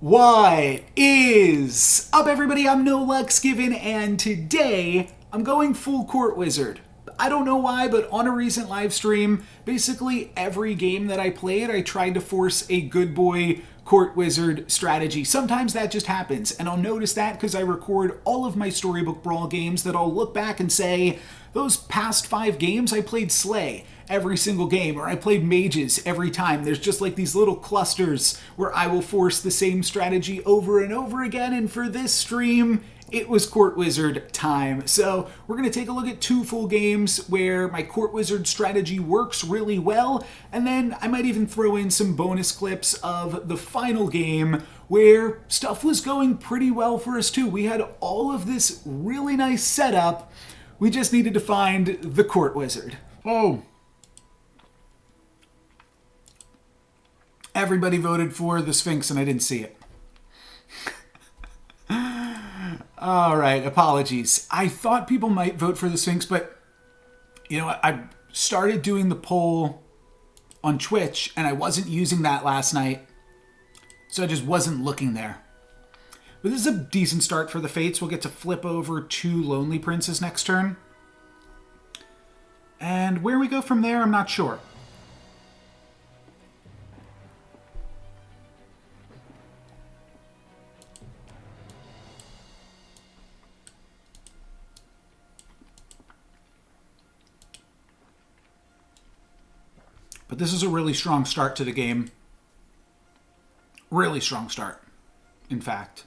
What is up, everybody? I'm No Lux Given, and today I'm going full court wizard. I don't know why, but on a recent live stream, basically every game that I played, I tried to force a good boy court wizard strategy. Sometimes that just happens, and I'll notice that because I record all of my Storybook Brawl games that I'll look back and say, those past 5 games I played Slay every single game, or I played mages every time. There's just like these little clusters where I will force the same strategy over and over again, and for this stream, it was Court Wizard time. So we're going to take a look at 2 full games where my Court Wizard strategy works really well, and then I might even throw in some bonus clips of the final game where stuff was going pretty well for us too. We had all of this really nice setup. We just needed to find the Court Wizard. Oh. Everybody voted for the Sphinx and I didn't see it. All right, apologies. I thought people might vote for the Sphinx, but you know what? I started doing the poll on Twitch and I wasn't using that last night, so I just wasn't looking there. But this is a decent start for the Fates. We'll get to flip over to Lonely Princess next turn. And where we go from there, I'm not sure. But this is a really strong start to the game. Really strong start, in fact.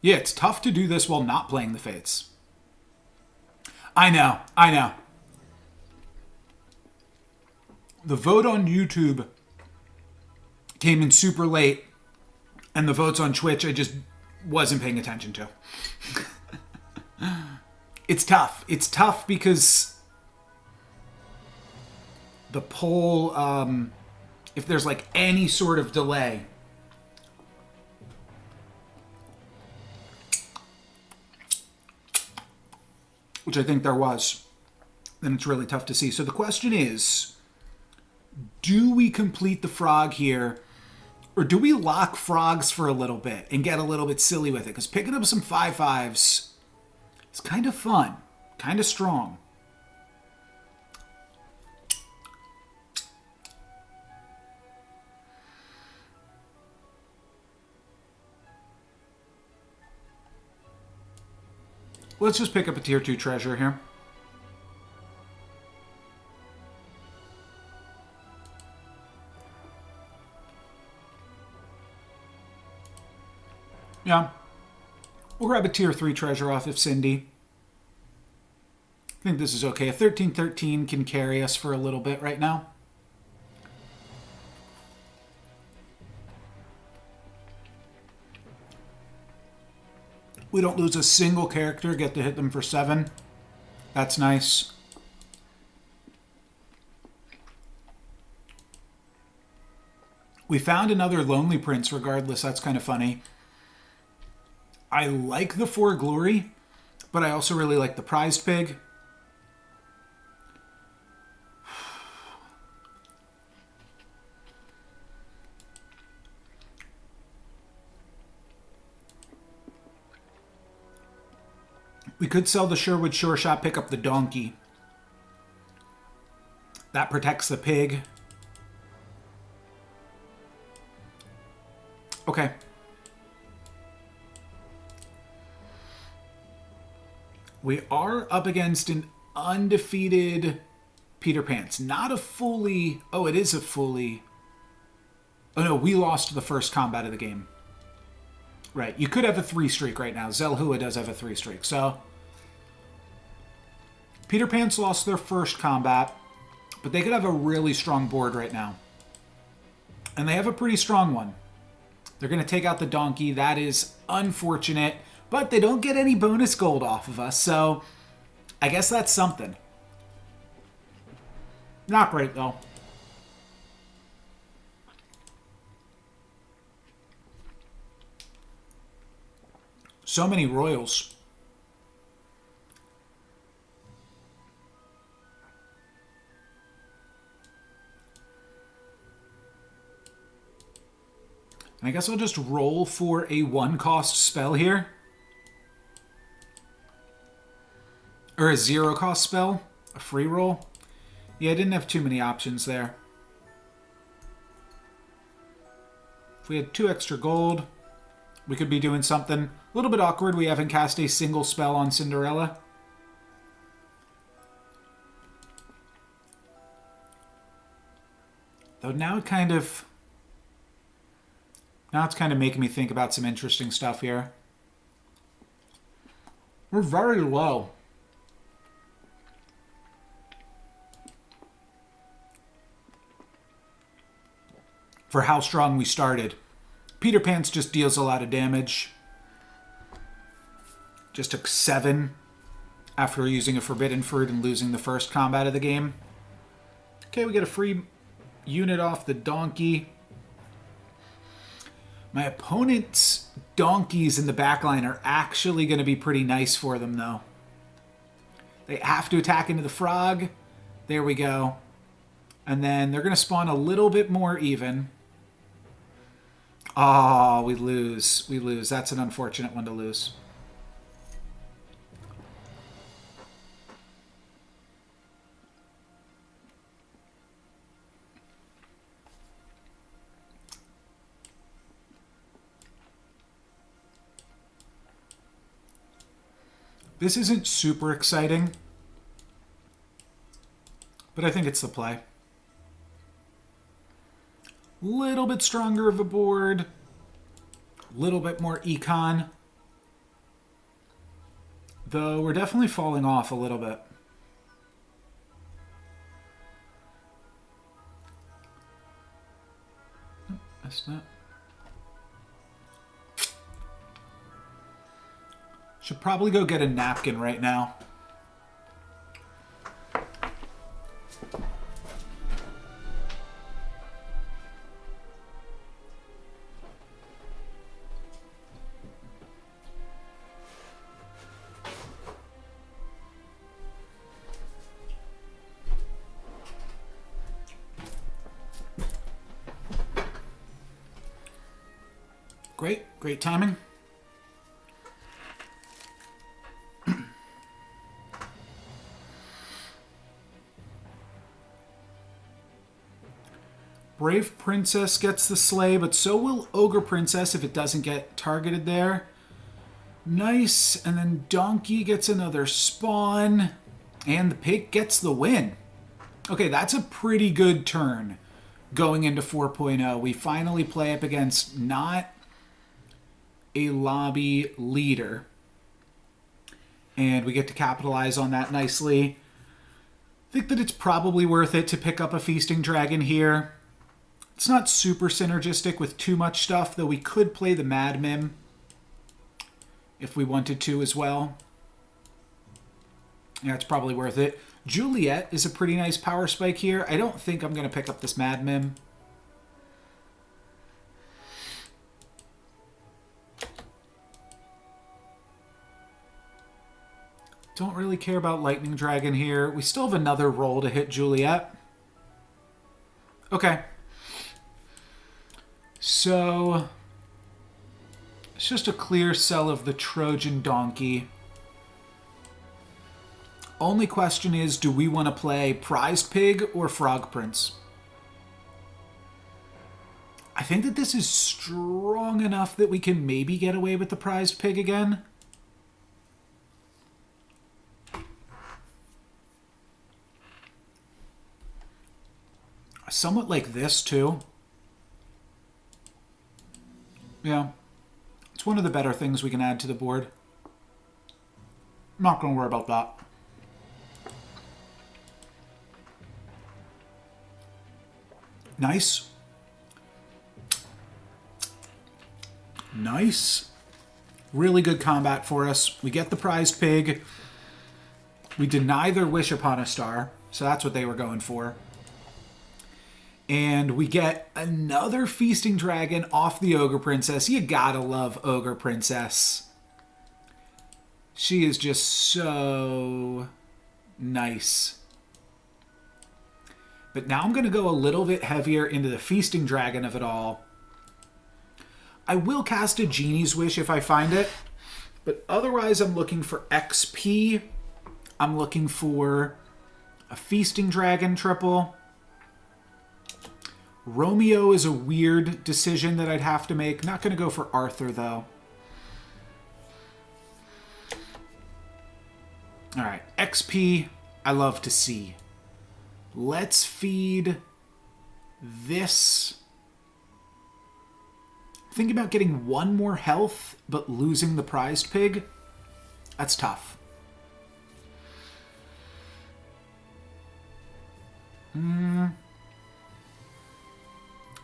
Yeah, it's tough to do this while not playing the Fates. I know. The vote on YouTube came in super late, and the votes on Twitch I just wasn't paying attention to. It's tough. It's tough because the poll, if there's like any sort of delay, which I think there was, then it's really tough to see. So the question is, do we complete the frog here, or do we lock frogs for a little bit and get a little bit silly with it? Because picking up some 5/5s is kind of fun, kind of strong. Let's just pick up a tier 2 treasure here. Yeah. We'll grab a tier 3 treasure off of Cindy. I think this is okay. A 13-13 can carry us for a little bit right now. We don't lose a single character, get to hit them for 7. That's nice. We found another Lonely Prince regardless. That's kind of funny. I like the 4 Glory, but I also really like the Prized Pig. We could sell the Sherwood Shore Shot, pick up the donkey. That protects the pig. Okay. We are up against an undefeated Peter Pants. Not a fully... Oh, it is a fully... Oh no, we lost the first combat of the game. Right, you could have a 3 streak right now. Zelhua does have a 3 streak, so... Peter Pants lost their first combat, but they could have a really strong board right now. And they have a pretty strong one. They're going to take out the donkey. That is unfortunate, but they don't get any bonus gold off of us, so I guess that's something. Not great, though. So many royals. And I guess I'll just roll for a 1-cost spell here. Or a 0-cost spell. A free roll. Yeah, I didn't have too many options there. If we had 2 extra gold, we could be doing something. A little bit awkward, we haven't cast a single spell on Cinderella. Though now it's kind of making me think about some interesting stuff here. We're very low. For how strong we started. Peter Pants just deals a lot of damage. Just took 7 after using a Forbidden Fruit and losing the first combat of the game. Okay, we get a free unit off the donkey. My opponent's donkeys in the backline are actually going to be pretty nice for them, though. They have to attack into the frog. There we go. And then they're going to spawn a little bit more even. Oh, we lose. We lose. That's an unfortunate one to lose. This isn't super exciting, but I think it's the play. Little bit stronger of a board, little bit more econ, though we're definitely falling off a little bit. That's not. Should probably go get a napkin right now. Great timing. Brave Princess gets the sleigh, but so will Ogre Princess if it doesn't get targeted there. Nice, and then Donkey gets another spawn, and the pig gets the win. Okay, that's a pretty good turn going into 4.0. We finally play up against not a lobby leader, and we get to capitalize on that nicely. I think that it's probably worth it to pick up a Feasting Dragon here. It's not super synergistic with too much stuff, though we could play the Mad Mim if we wanted to as well. Yeah, it's probably worth it. Juliet is a pretty nice power spike here. I don't think I'm going to pick up this Mad Mim. Don't really care about Lightning Dragon here. We still have another roll to hit Juliet. Okay. So, it's just a clear sell of the Trojan Donkey. Only question is, do we want to play Prized Pig or Frog Prince? I think that this is strong enough that we can maybe get away with the Prized Pig again. Somewhat like this, too. Yeah. It's one of the better things we can add to the board. I'm not going to worry about that. Nice. Nice. Really good combat for us. We get the Prized Pig. We deny their wish upon a star, so that's what they were going for. And we get another Feasting Dragon off the Ogre Princess. You gotta love Ogre Princess. She is just so nice. But now I'm going to go a little bit heavier into the Feasting Dragon of it all. I will cast a Genie's Wish if I find it. But otherwise, I'm looking for XP. I'm looking for a Feasting Dragon triple. Romeo is a weird decision that I'd have to make. Not going to go for Arthur, though. All right, XP, I love to see. Let's feed this. Thinking about getting one more health, but losing the prized pig. That's tough.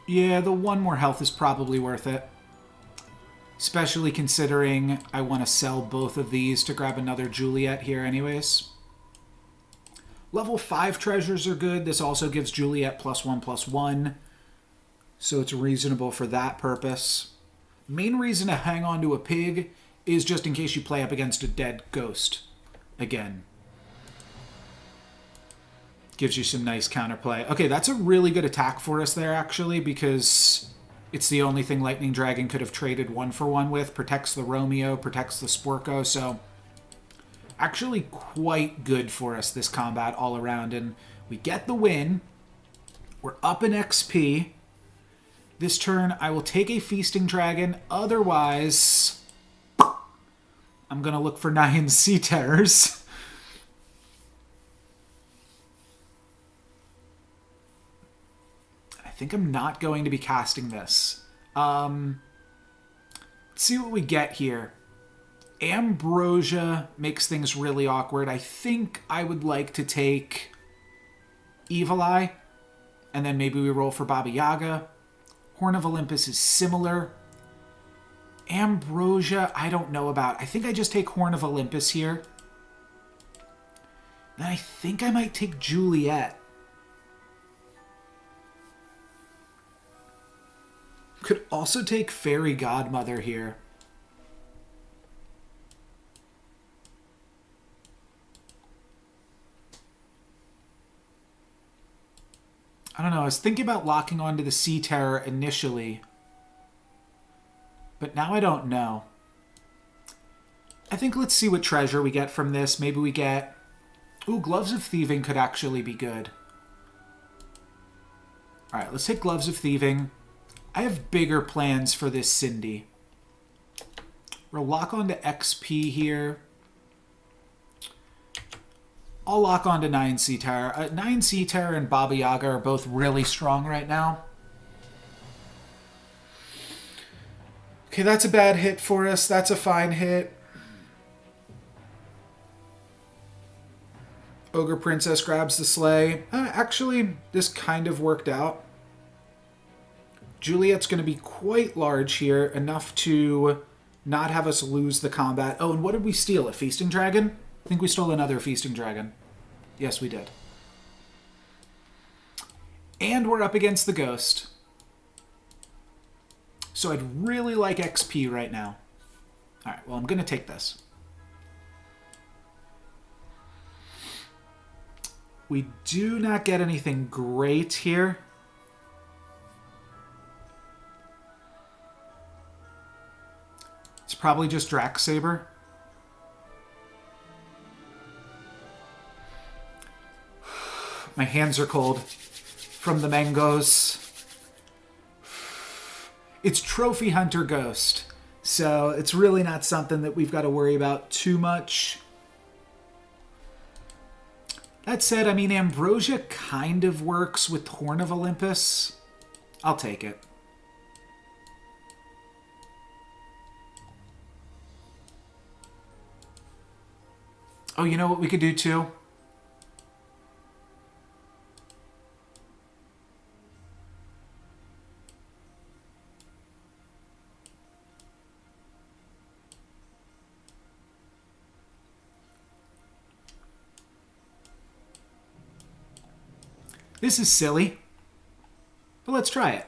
Yeah, the one more health is probably worth it. Especially considering I want to sell both of these to grab another Juliet here anyways. Level 5 treasures are good. This also gives Juliet +1/+1. So it's reasonable for that purpose. Main reason to hang on to a pig is just in case you play up against a dead ghost again. Gives you some nice counterplay. Okay, that's a really good attack for us there, actually, because it's the only thing Lightning Dragon could have traded 1-for-1 with. Protects the Romeo, protects the Sporco, so actually quite good for us, this combat all around. And we get the win. We're up in XP. This turn, I will take a Feasting Dragon. Otherwise, I'm going to look for 9 Sea Terrors. I think I'm not going to be casting this. Let's see what we get here. Ambrosia makes things really awkward. I think I would like to take Evil Eye, and then maybe we roll for Baba Yaga. Horn of Olympus is similar. Ambrosia, I don't know about. I think I just take Horn of Olympus here. Then I think I might take Juliet. Could also take Fairy Godmother here. I don't know, I was thinking about locking onto the Sea Terror initially. But now I don't know. I think let's see what treasure we get from this. Maybe we get... Ooh, Gloves of Thieving could actually be good. Alright, let's take Gloves of Thieving. I have bigger plans for this Cindy. We'll lock onto XP here. I'll lock onto 9 Sea Terror. 9 Sea Terror and Baba Yaga are both really strong right now. Okay, that's a bad hit for us. That's a fine hit. Ogre Princess grabs the sleigh. Actually, this kind of worked out. Juliet's going to be quite large here, enough to not have us lose the combat. Oh, and what did we steal? A Feasting Dragon? I think we stole another Feasting Dragon. Yes, we did. And we're up against the Ghost. So I'd really like XP right now. Alright, well, I'm going to take this. We do not get anything great here. It's probably just Drax Saber. My hands are cold from the mangoes. It's Trophy Hunter Ghost, so it's really not something that we've got to worry about too much. That said, I mean, Ambrosia kind of works with Horn of Olympus. I'll take it. Oh, you know what we could do too? This is silly, but let's try it.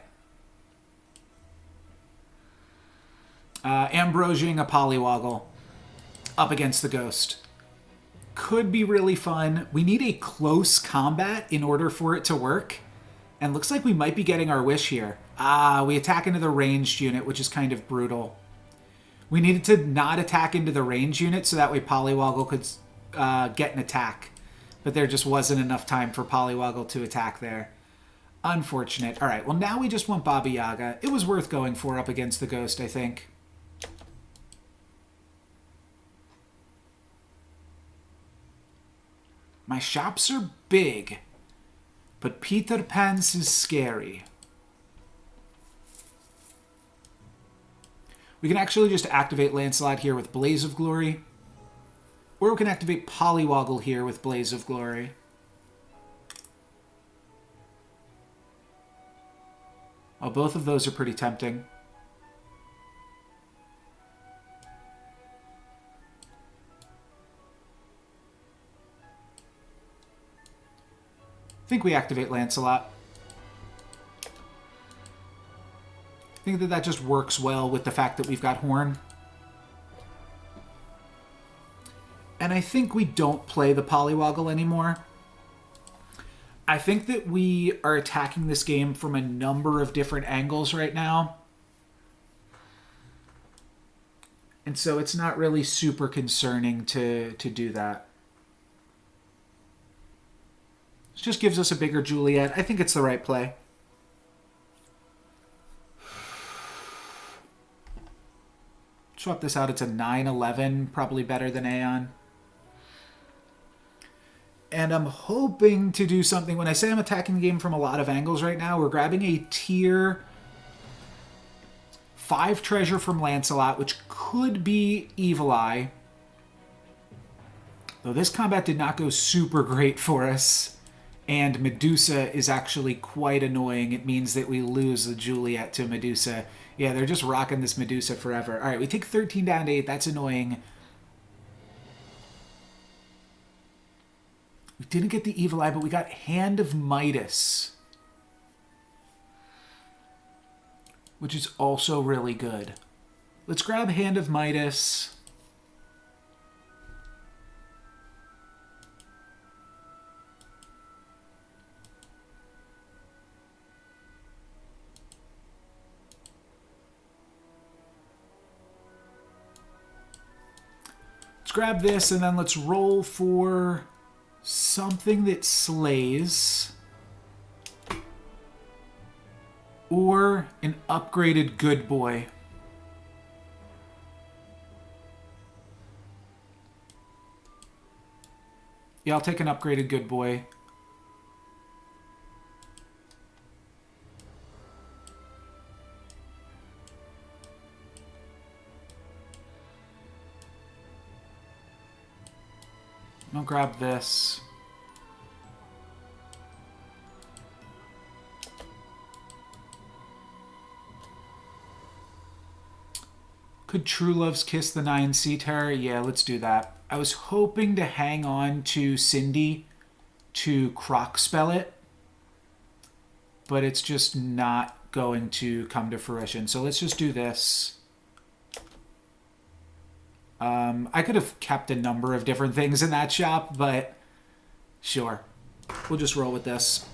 Ambrosiaing a Polywoggle up against the Ghost. Could be really fun. We need a close combat in order for it to work. And looks like we might be getting our wish here. Ah, we attack into the ranged unit, which is kind of brutal. We needed to not attack into the ranged unit so that way Polywoggle could get an attack. But there just wasn't enough time for Polywoggle to attack there. Unfortunate. All right, well, now we just want Baba Yaga. It was worth going for up against the Ghost, I think. My shops are big, but Peter Pan's is scary. We can actually just activate Lancelot here with Blaze of Glory. Or we can activate Polywoggle here with Blaze of Glory. Oh, both of those are pretty tempting. I think we activate Lancelot. I think that just works well with the fact that we've got Horn. And I think we don't play the Polywoggle anymore. I think that we are attacking this game from a number of different angles right now. And so it's not really super concerning to do that. It just gives us a bigger Juliet. I think it's the right play. Swap this out. It's a 9/11, probably better than Aeon. And I'm hoping to do something. When I say I'm attacking the game from a lot of angles right now, we're grabbing a tier 5 treasure from Lancelot, which could be Evil Eye. Though this combat did not go super great for us. And Medusa is actually quite annoying. It means that we lose the Juliet to Medusa. Yeah, they're just rocking this Medusa forever. All right, we take 13 down to 8. That's annoying. We didn't get the Evil Eye, but we got Hand of Midas, which is also really good. Let's grab Hand of Midas. Let's grab this, and then let's roll for something that slays. Or an upgraded Good Boy. Yeah, I'll take an upgraded Good Boy. I'll grab this. Could True Love's Kiss the 9 Sea Terror? Yeah, let's do that. I was hoping to hang on to Cindy to Croc Spell it, but it's just not going to come to fruition. So let's just do this. I could have kept a number of different things in that shop, but sure. We'll just roll with this.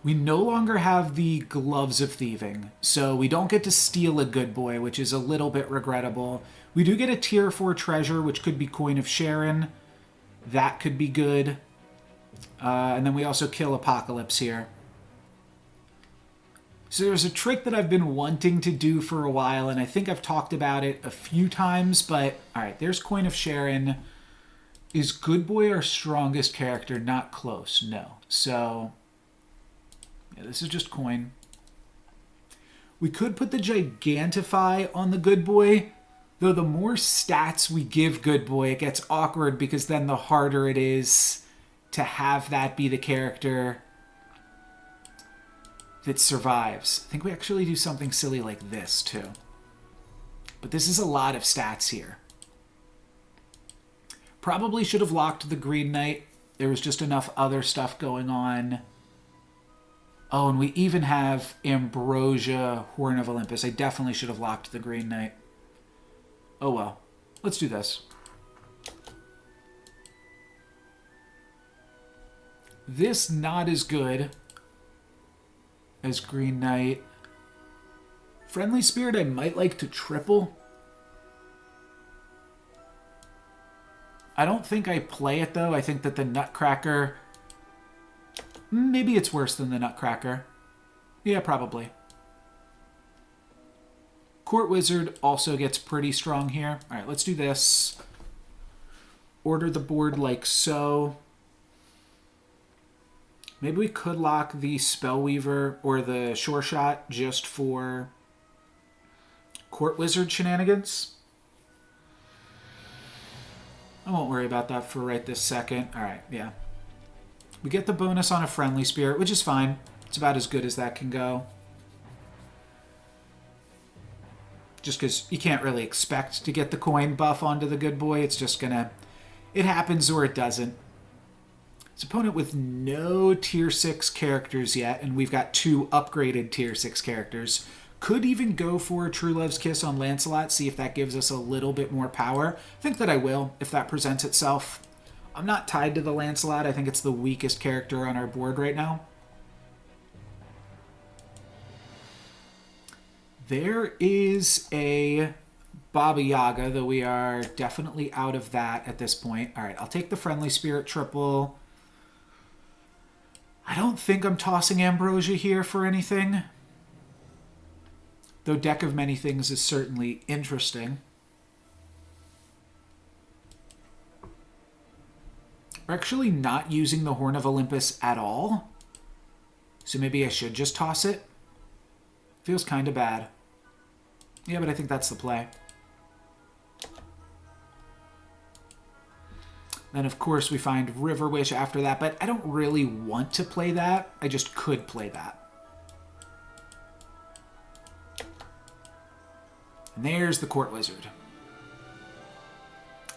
We no longer have the Gloves of Thieving, so we don't get to steal a Good Boy, which is a little bit regrettable. We do get a tier 4 treasure, which could be Coin of Sharon. That could be good. And then we also kill Apocalypse here. So there's a trick that I've been wanting to do for a while, and I think I've talked about it a few times, but alright, there's Coin of Sharon. Is Good Boy our strongest character? Not close, no. So, yeah, this is just coin. We could put the Gigantify on the Good Boy, though the more stats we give Good Boy, it gets awkward because then the harder it is to have that be the character that survives. I think we actually do something silly like this, too. But this is a lot of stats here. Probably should have locked the Green Knight. There was just enough other stuff going on. Oh, and we even have Ambrosia, Horn of Olympus. I definitely should have locked the Green Knight. Oh well. Let's do this. This not as good as Green Knight. Friendly Spirit I might like to triple. I don't think I play it, though. I think that the Nutcracker... Maybe it's worse than the Nutcracker. Yeah, probably. Court Wizard also gets pretty strong here. All right, let's do this. Order the board like so. Maybe we could lock the Spellweaver or the Sure Shot just for Court Wizard shenanigans. I won't worry about that for right this second. All right, yeah. We get the bonus on a Friendly Spirit, which is fine. It's about as good as that can go. Just because you can't really expect to get the coin buff onto the good boy. It's just gonna... It happens or it doesn't. It's opponent with no tier 6 characters yet, and we've got 2 upgraded tier 6 characters. Could even go for True Love's Kiss on Lancelot, see if that gives us a little bit more power. I think that I will, if that presents itself. I'm not tied to the Lancelot. I think it's the weakest character on our board right now. There is a Baba Yaga, though we are definitely out of that at this point. All right, I'll take the Friendly Spirit triple. I don't think I'm tossing Ambrosia here for anything. Though Deck of Many Things is certainly interesting. We're actually not using the Horn of Olympus at all. So maybe I should just toss it. Feels kind of bad. Yeah, but I think that's the play. Then, of course, we find River Wish after that, but I don't really want to play that. I just could play that. And there's the Court Wizard.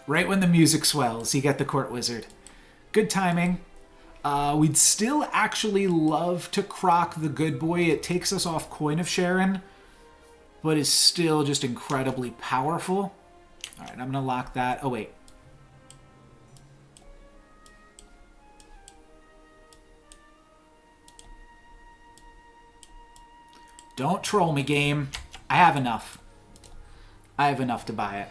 Right when the music swells, you get the Court Wizard. Good timing. We'd still actually love to croc the good boy. It takes us off Coin of Sharon, but is still just incredibly powerful. All right, I'm going to lock that. Oh, wait. Don't troll me, game. I have enough. I have enough to buy it.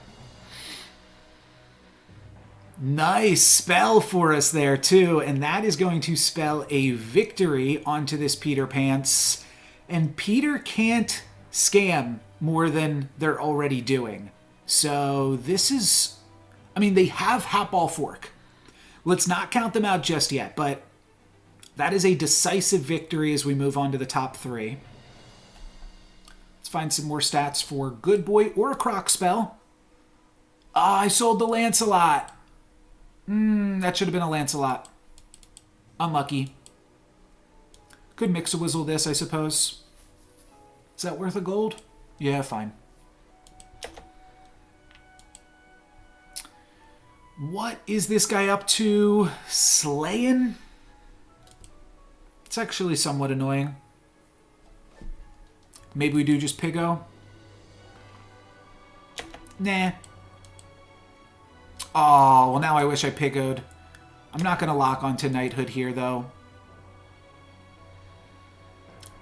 Nice spell for us there, too. And that is going to spell a victory onto this Peter Pants. And Peter can't scam more than they're already doing. So this is... I mean, they have Hatball Fork. Let's not count them out just yet, but that is a decisive victory as we move on to the top 3. Let's find some more stats for Good Boy or a Croc spell. Ah, I sold the Lancelot. That should have been a Lancelot. Unlucky. Could Mix-a-Wizzle this, I suppose. Is that worth a gold? Yeah, fine. What is this guy up to? Slaying? It's actually somewhat annoying. Maybe we do just Piggo? Nah. Oh, well now I wish I Piggoed. I'm not going to lock onto Knighthood here, though.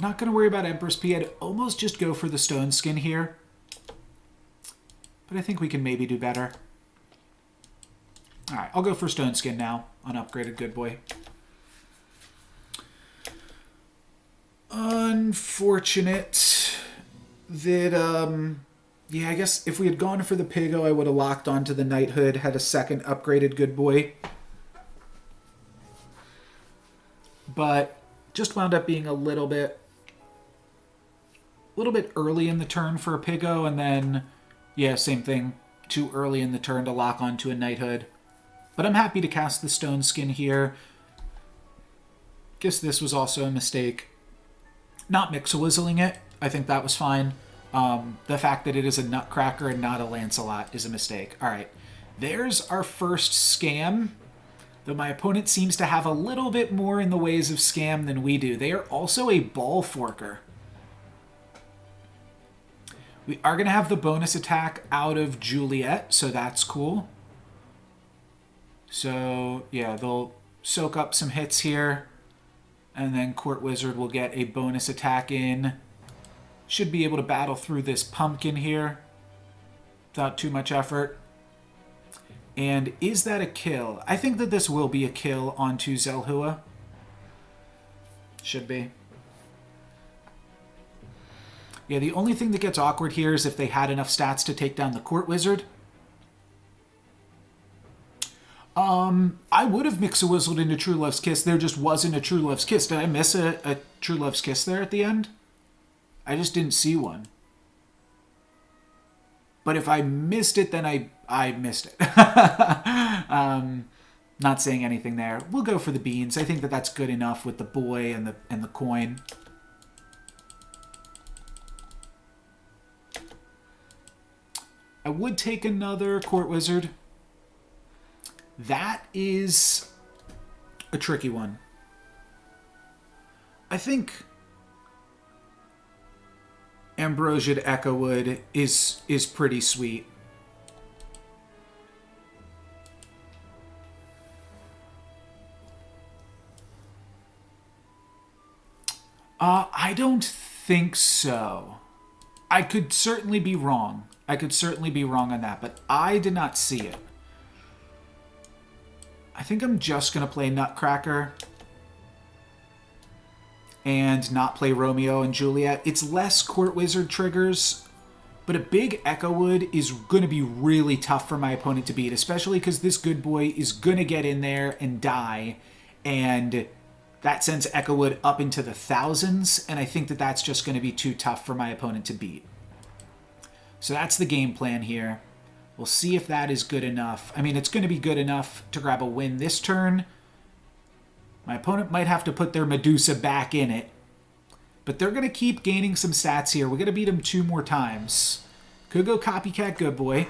Not going to worry about Empress P. I'd almost just go for the Stone Skin here. But I think we can maybe do better. Alright, I'll go for Stone Skin now on Upgraded Good Boy. Unfortunate that, yeah, I guess if we had gone for the Piggo, I would have locked onto the Knighthood, had a second Upgraded Good Boy. But just wound up being a little bit early in the turn for a Piggo, and then, yeah, same thing, too early in the turn to lock onto a Knighthood. But I'm happy to cast the Stone Skin here. Guess this was also a mistake. Not Mix-a-Wizzling it. I think that was fine. The fact that it is a Nutcracker and not a Lancelot is a mistake. All right. There's our first scam. Though my opponent seems to have a little bit more in the ways of scam than we do. They are also a Ball Forker. We are going to have the bonus attack out of Juliet, so that's cool. So, yeah, they'll soak up some hits here. And then Court Wizard will get a bonus attack in. Should be able to battle through this pumpkin here without too much effort. And is that a kill? I think that this will be a kill onto Zelhua. Should be. Yeah, the only thing that gets awkward here is if they had enough stats to take down the Court Wizard. I would have Mix-a-Wizzled into True Love's Kiss. There just wasn't a True Love's Kiss. Did I miss a True Love's Kiss there at the end? I just didn't see one. But if I missed it, then I missed it. Not saying anything there. We'll go for the beans. I think that that's good enough with the boy and the coin. I would take another Court Wizard. That is a tricky one. I think Ambrosia to Echowood is pretty sweet. I don't think so. I could certainly be wrong. I could certainly be wrong on that, but I did not see it. I think I'm just going to play Nutcracker and not play Romeo and Juliet. It's less Court Wizard triggers, but a big Echowood is going to be really tough for my opponent to beat, especially because this good boy is going to get in there and die, and that sends Echowood up into the thousands, and I think that that's just going to be too tough for my opponent to beat. So that's the game plan here. We'll see if that is good enough. I mean, it's going to be good enough to grab a win this turn. My opponent might have to put their Medusa back in it. But they're going to keep gaining some stats here. We're going to beat them 2 more times. Could go Copycat Good Boy.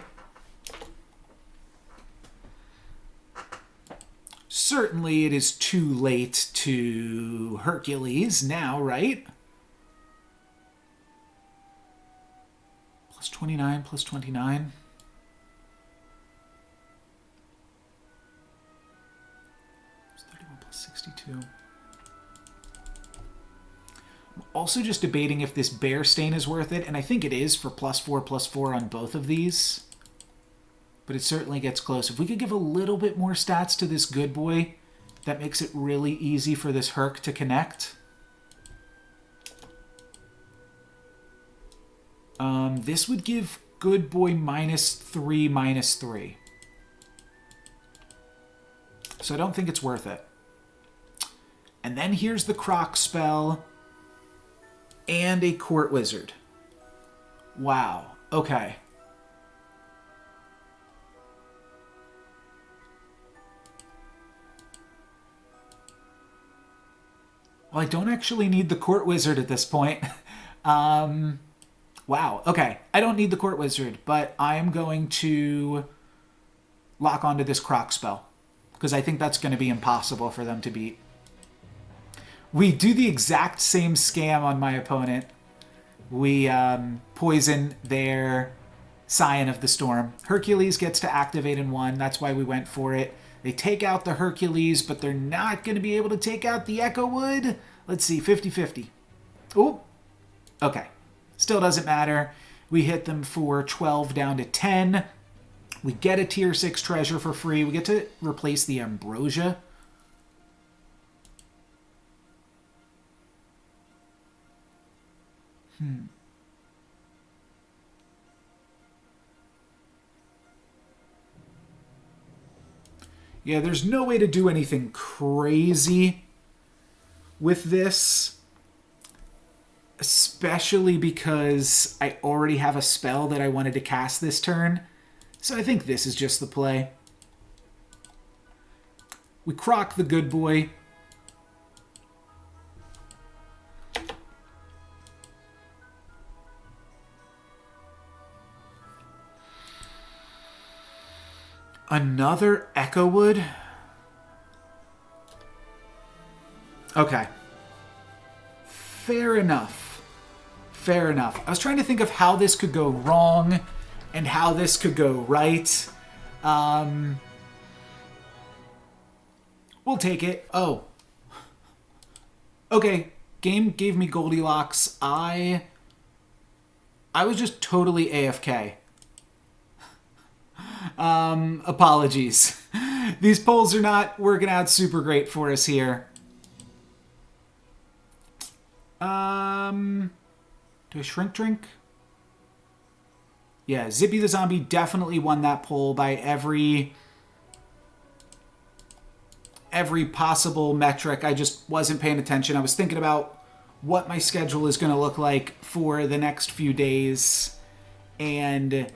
Certainly it is too late to Hercules now, right? Plus 29, plus 29. It's 31 plus 62. I'm also just debating if this Bear Stain is worth it, and I think it is for +4/+4 on both of these. But it certainly gets close. If we could give a little bit more stats to this good boy, that makes it really easy for this Herc to connect. This would give good boy -3, -3. So I don't think it's worth it. And then here's the Croc spell and a Court Wizard. Wow. Okay. Well, I don't actually need the Court Wizard at this point. Wow. Okay. I don't need the Court Wizard, but I am going to lock onto this Croc spell because I think that's going to be impossible for them to beat. We do the exact same scam on my opponent. We poison their Scion of the Storm. Hercules gets to activate in 1. That's why we went for it. They take out the Hercules, but they're not going to be able to take out the Echowood. Let's see, 50-50. Oh, okay. Still doesn't matter. We hit them for 12 down to 10. We get a tier 6 treasure for free. We get to replace the Ambrosia. Yeah, there's no way to do anything crazy with this. Especially because I already have a spell that I wanted to cast this turn. So I think this is just the play. We Croc the good boy. Another Echowood? Okay. Fair enough. Fair enough. I was trying to think of how this could go wrong and how this could go right. We'll take it. Oh. Okay, game gave me Goldilocks. I was just totally AFK. Apologies. These polls are not working out super great for us here. Do I shrink drink? Yeah, Zippy the Zombie definitely won that poll by every possible metric. I just wasn't paying attention. I was thinking about what my schedule is going to look like for the next few days. And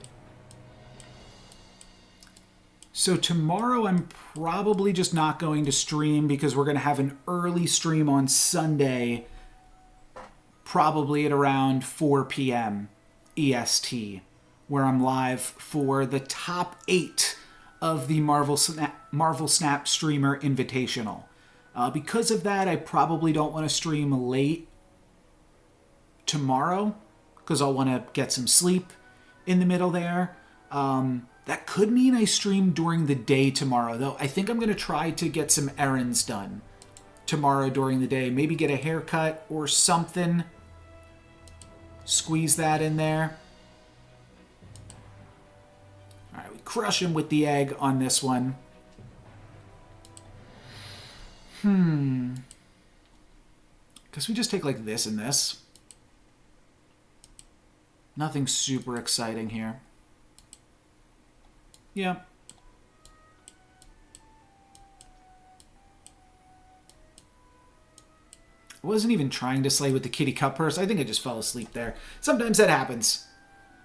so tomorrow I'm probably just not going to stream because we're going to have an early stream on Sunday, probably at around 4 p.m. EST, where I'm live for the top 8 of the Marvel Snap Streamer Invitational. Because of that, I probably don't want to stream late tomorrow because I'll want to get some sleep in the middle there. That could mean I stream during the day tomorrow, though. I think I'm going to try to get some errands done tomorrow during the day. Maybe get a haircut or something. Squeeze that in there. All right, we crush him with the egg on this one. Guess we just take like this and this. Nothing super exciting here. Yeah. I wasn't even trying to slay with the kitty cup purse. I think I just fell asleep there. Sometimes that happens.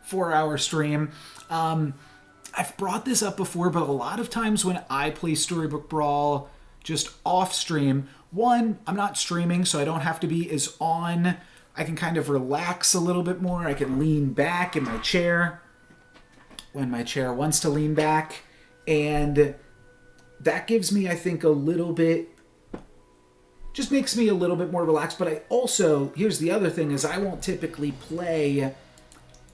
4-hour stream. I've brought this up before, but a lot of times when I play Storybook Brawl just off stream, one, I'm not streaming, so I don't have to be as on. I can kind of relax a little bit more. I can lean back in my chair when my chair wants to lean back. And that gives me, I think, a little bit, just makes me a little bit more relaxed. But I also, here's the other thing, is I won't typically play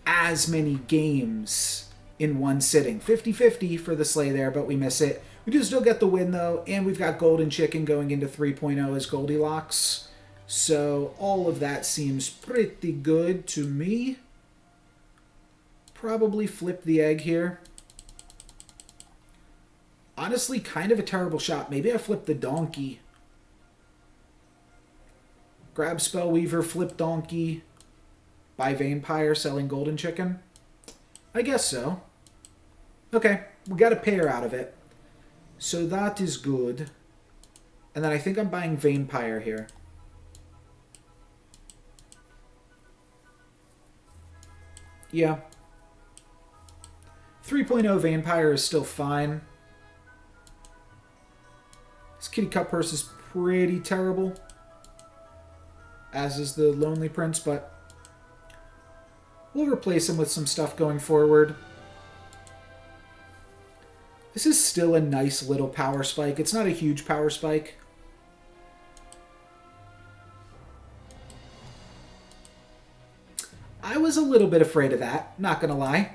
as many games in one sitting. 50-50 for the slay there, but we miss it. We do still get the win, though, and we've got Golden Chicken going into 3.0 as Goldilocks. So all of that seems pretty good to me. Probably flip the egg here. Honestly, kind of a terrible shot. Maybe I flip the donkey. Grab Spellweaver, flip donkey, buy Vampire, selling Golden Chicken. I guess so. Okay, we got a pair out of it. So that is good. And then I think I'm buying Vampire here. Yeah. 3.0 Vampire is still fine. This Kitty Cup Purse is pretty terrible, as is the Lonely Prince, but we'll replace him with some stuff going forward. This is still a nice little power spike. It's not a huge power spike. I was a little bit afraid of that, not gonna lie.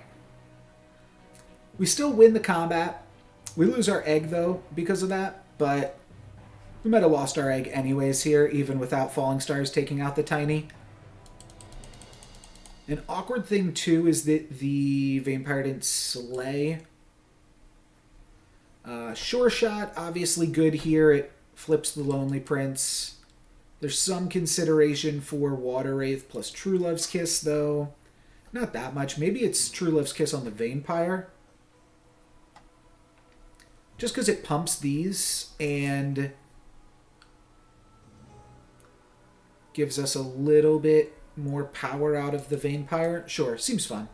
We still win the combat. We lose our egg, though, because of that, but we might have lost our egg anyways here, even without Falling Stars taking out the Tiny. An awkward thing, too, is that the Vampire didn't slay. Sure Shot, obviously good here. It flips the Lonely Prince. There's some consideration for Water Wraith plus True Love's Kiss, though. Not that much. Maybe it's True Love's Kiss on the Vampire. Just because it pumps these and gives us a little bit more power out of the Vampire. Sure, seems fun.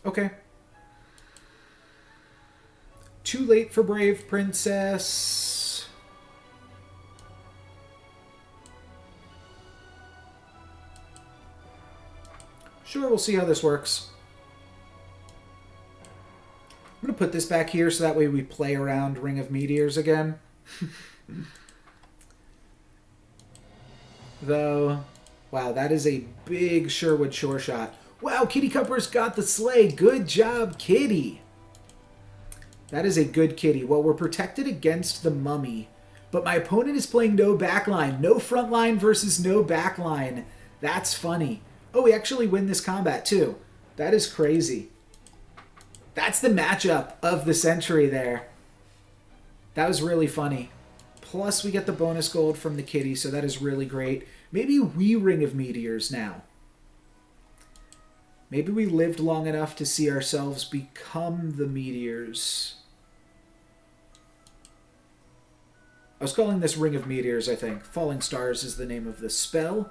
Okay. Too late for Brave Princess. Sure, we'll see how this works. I'm going to put this back here so that way we play around Ring of Meteors again. Though, wow, that is a big Sherwood Sure Shot. Wow, Kitty Cupper's got the sleigh. Good job, Kitty. That is a good kitty. Well, we're protected against the mummy, but my opponent is playing no backline. No front line versus no backline. That's funny. Oh, we actually win this combat, too. That is crazy. That's the matchup of the century there. That was really funny. Plus, we get the bonus gold from the kitty, so that is really great. Maybe we Ring of Meteors now. Maybe we lived long enough to see ourselves become the meteors. I was calling this Ring of Meteors, I think. Falling Stars is the name of the spell.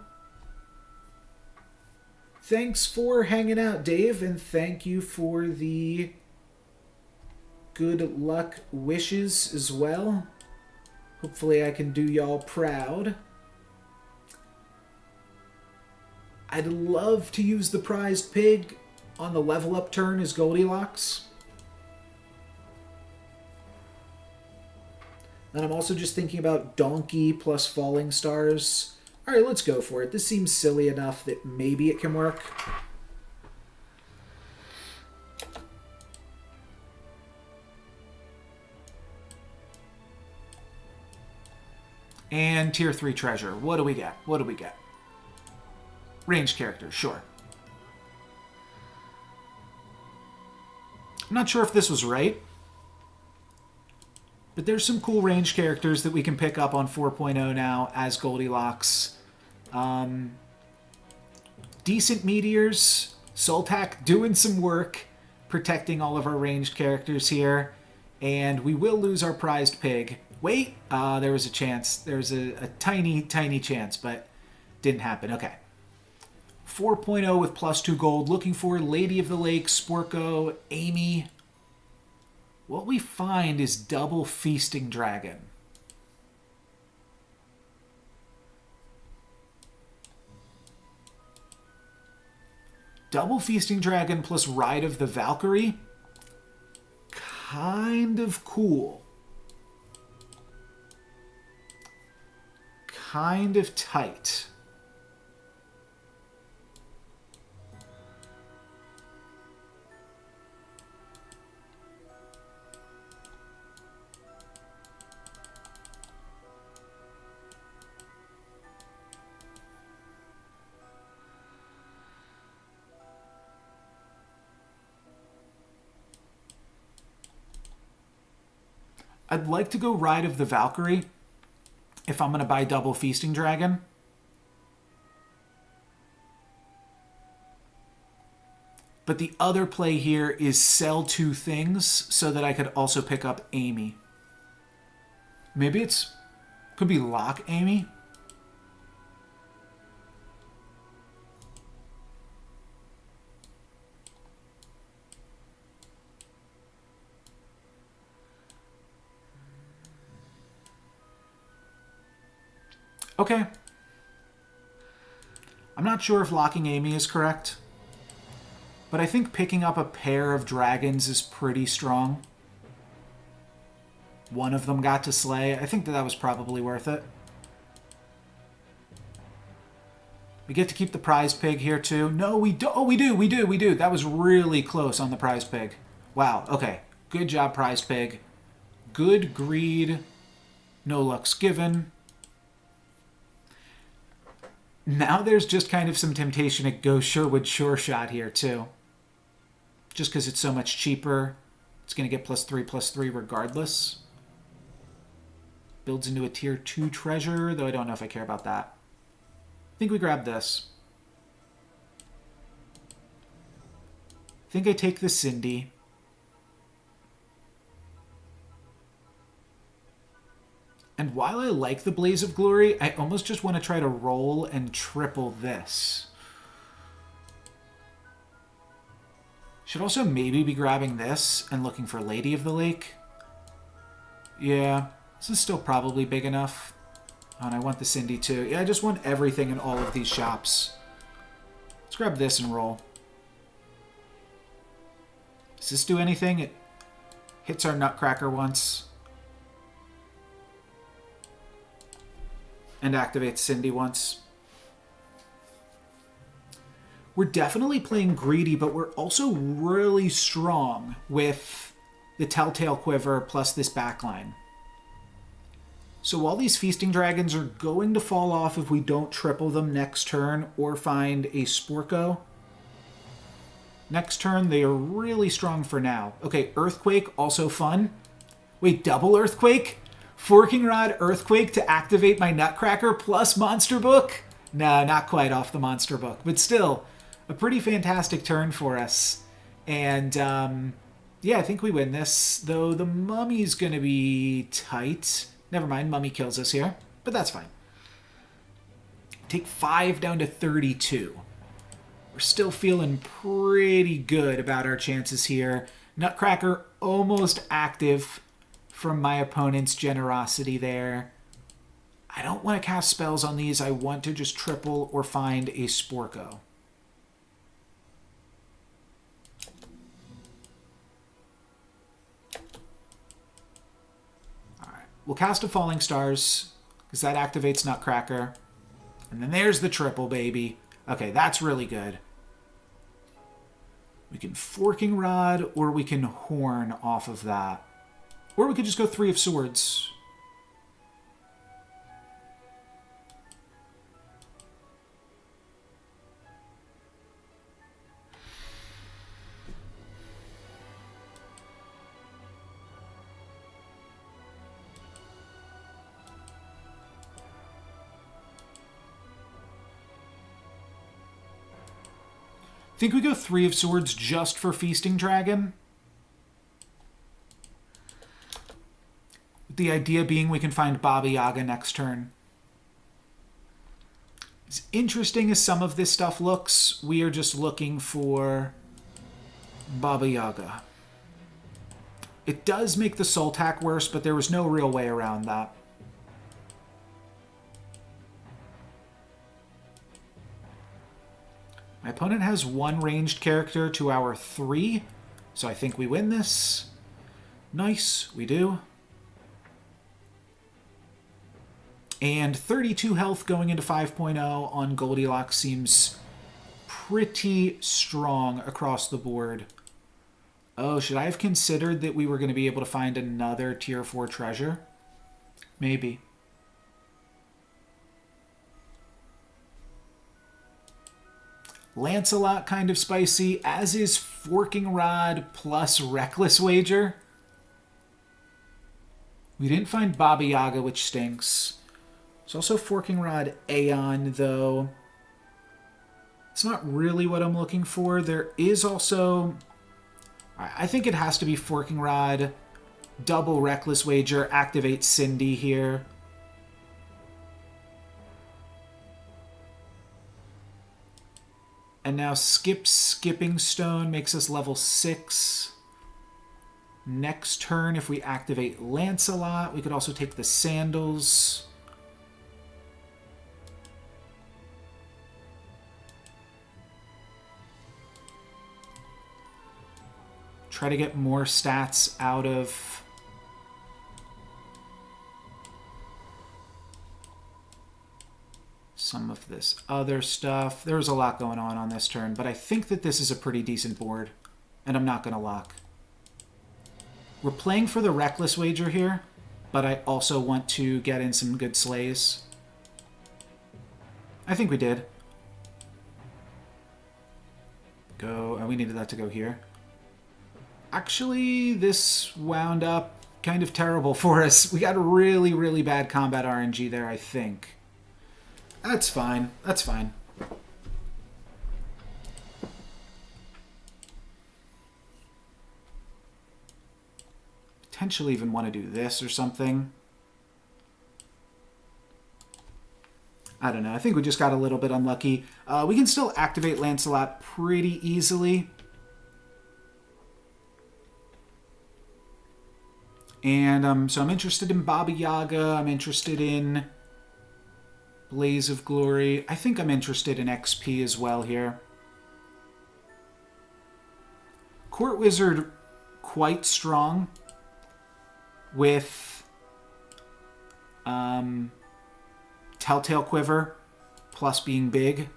Thanks for hanging out, Dave, and thank you for the good luck wishes as well. Hopefully I can do y'all proud. I'd love to use the prized pig on the level up turn as Goldilocks. And I'm also just thinking about Donkey plus Falling Stars. Alright, let's go for it. This seems silly enough that maybe it can work. And tier 3 treasure. What do we get? What do we get? Ranged characters, sure. I'm not sure if this was right, but there's some cool ranged characters that we can pick up on 4.0 now as Goldilocks. Decent meteors. Sultak doing some work, protecting all of our ranged characters here. And we will lose our prized pig. Wait, there was a chance. There was a tiny, tiny chance, but didn't happen. Okay. 4.0 with +2 gold. Looking for Lady of the Lake, Sporko, Amy. What we find is double Feasting Dragon. Double Feasting Dragon plus Ride of the Valkyrie. Kind of cool. Kind of tight. I'd like to go Ride of the Valkyrie if I'm going to buy double Feasting Dragon. But the other play here is sell 2 things so that I could also pick up Amy. Maybe it's... could be lock Amy. Okay. I'm not sure if locking Amy is correct, but I think picking up a pair of dragons is pretty strong. One of them got to slay. I think that was probably worth it. We get to keep the prized pig here too. No, we do. Oh, we do. That was really close on the prized pig. Wow, okay. Good job, prized pig. Good greed. No luck's given. Now there's just kind of some temptation to go Sherwood Sure Shot here, too. Just because it's so much cheaper. It's going to get +3/+3 regardless. Builds into a tier 2 treasure, though I don't know if I care about that. I think we grab this. I think I take the Cindy. And while I like the Blaze of Glory, I almost just want to try to roll and triple this. Should also maybe be grabbing this and looking for Lady of the Lake. Yeah, this is still probably big enough. Oh, and I want the Cindy too. Yeah, I just want everything in all of these shops. Let's grab this and roll. Does this do anything? It hits our Nutcracker once. And activates Cindy once. We're definitely playing greedy, but we're also really strong with the Telltale Quiver plus this backline. So all these Feasting Dragons are going to fall off if we don't triple them next turn or find a Sporko. Next turn, they are really strong for now. Okay, Earthquake, also fun. Wait, double Earthquake? Forking Rod Earthquake to activate my Nutcracker plus Monster Book? No, not quite off the Monster Book, but still a pretty fantastic turn for us. And yeah, I think we win this, though the Mummy's going to be tight. Never mind, Mummy kills us here, but that's fine. Take 5 down to 32. We're still feeling pretty good about our chances here. Nutcracker almost active from my opponent's generosity there. I don't want to cast spells on these. I want to just triple or find a Sporko. Alright, we'll cast a Falling Stars because that activates Nutcracker. And then there's the triple, baby. Okay, that's really good. We can Forking Rod or we can Horn off of that. Or we could just go 3 of Swords. Think we go 3 of Swords just for Feasting Dragon? The idea being we can find Baba Yaga next turn. As interesting as some of this stuff looks, we are just looking for Baba Yaga. It does make the Soul Tack worse, but there was no real way around that. My opponent has 1 ranged character to our 3, so I think we win this. Nice, we do. And 32 health going into 5.0 on Goldilocks seems pretty strong across the board. Oh, should I have considered that we were going to be able to find another tier 4 treasure? Maybe. Lancelot kind of spicy, as is Forking Rod plus Reckless Wager. We didn't find Baba Yaga, which stinks. There's also Forking Rod Aeon, though. It's not really what I'm looking for. There is also... I think it has to be Forking Rod, double Reckless Wager, activate Cindy here. And now Skipping Stone makes us level 6. Next turn, if we activate Lancelot, we could also take the Sandals. Try to get more stats out of some of this other stuff. There's a lot going on this turn, but I think that this is a pretty decent board, and I'm not going to lock. We're playing for the Reckless Wager here, but I also want to get in some good slays. I think we did. Go. Oh, we needed that to go here. Actually, this wound up kind of terrible for us. We got a really, really bad combat RNG there, I think. That's fine. That's fine. Potentially even want to do this or something. I don't know. I think we just got a little bit unlucky. We can still activate Lancelot pretty easily. And so I'm interested in Baba Yaga. I'm interested in Blaze of Glory. I think I'm interested in XP as well here. Court Wizard, quite strong with Telltale Quiver plus being big.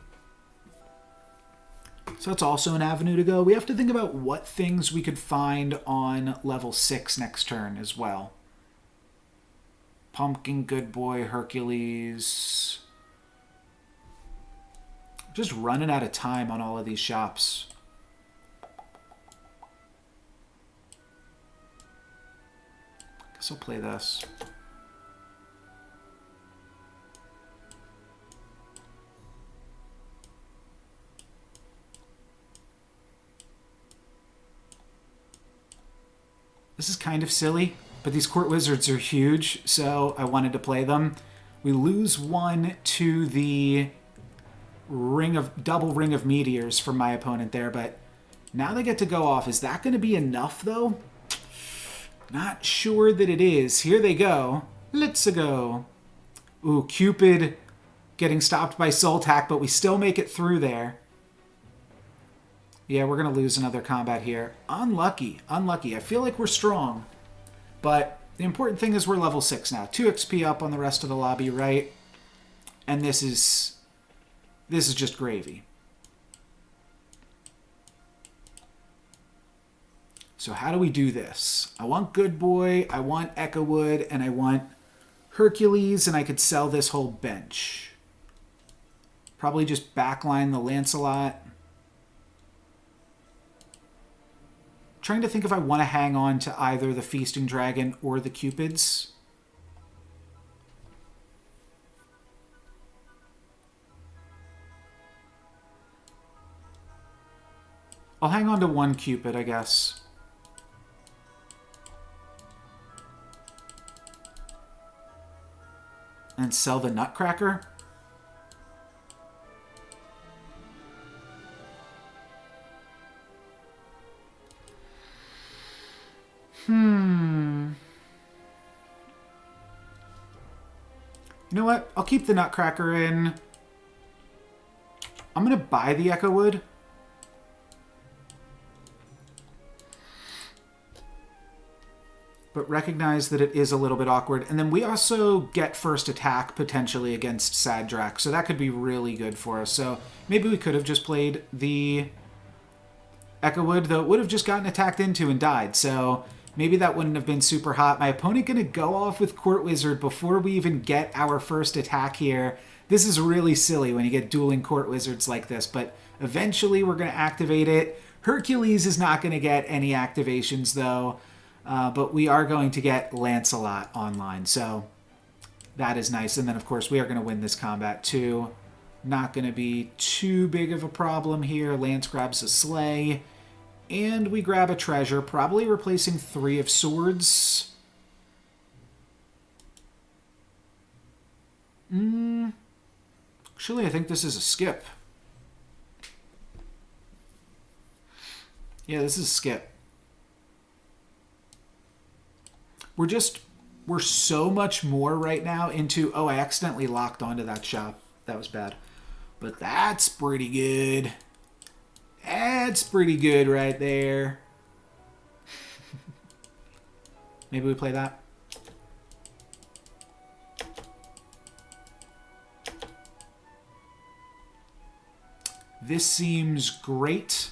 So that's also an avenue to go. We have to think about what things we could find on level 6 next turn as well. Pumpkin, Good Boy, Hercules. Just running out of time on all of these shops. Guess I'll play this. This is kind of silly, but these court wizards are huge, so I wanted to play them. We lose one to the double ring of meteors from my opponent there, but now they get to go off. Is that going to be enough, though? Not sure that it is. Here they go. Let's go. Ooh, Cupid getting stopped by Soul Tack, but we still make it through there. Yeah, we're going to lose another combat here. Unlucky. Unlucky. I feel like we're strong. But the important thing is we're level 6 now. 2 XP up on the rest of the lobby, right? And this is just gravy. So how do we do this? I want Good Boy, I want Echo Wood, and I want Hercules, and I could sell this whole bench. Probably just backline the Lancelot. Trying to think if I want to hang on to either the Feasting Dragon or the Cupids. I'll hang on to one Cupid, I guess. And sell the Nutcracker. You know what? I'll keep the Nutcracker in. I'm going to buy the Echo Wood. But recognize that it is a little bit awkward. And then we also get first attack potentially against Sadrak. So that could be really good for us. So maybe we could have just played the Echo Wood, though it would have just gotten attacked into and died. So maybe that wouldn't have been super hot. My opponent going to go off with Court Wizard before we even get our first attack here. This is really silly when you get dueling Court Wizards like this. But eventually we're going to activate it. Hercules is not going to get any activations, though. But we are going to get Lancelot online, so that is nice. And then, of course, we are going to win this combat, too. Not going to be too big of a problem here. Lance grabs a sleigh, and we grab a treasure, probably replacing 3 of swords. Actually, I think this is a skip. Yeah, this is a skip. We're so much more right now into... Oh, I accidentally locked onto that shop. That was bad. But that's pretty good. That's pretty good right there. Maybe we play that. This seems great.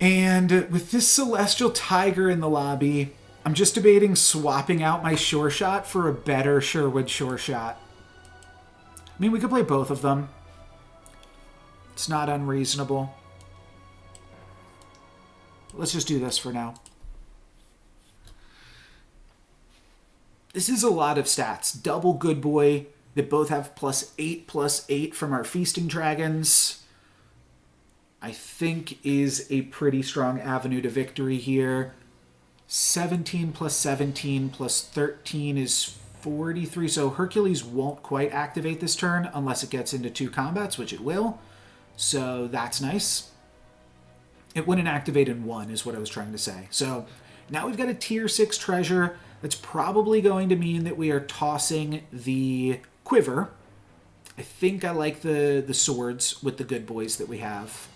And with this Celestial Tiger in the lobby, I'm just debating swapping out my Sure Shot for a better Sherwood Sure Shot. I mean, we could play both of them. It's not unreasonable. Let's just do this for now. This is a lot of stats. Double Good Boy. They both have +8/+8 from our Feasting Dragons. I think is a pretty strong avenue to victory here. 17/17 +13 is 43. So Hercules won't quite activate this turn unless it gets into 2 combats, which it will. So that's nice. It wouldn't activate in 1 is what I was trying to say. So now we've got a tier 6 treasure. That's probably going to mean that we are tossing the quiver. I think I like the swords with the good boys that we have.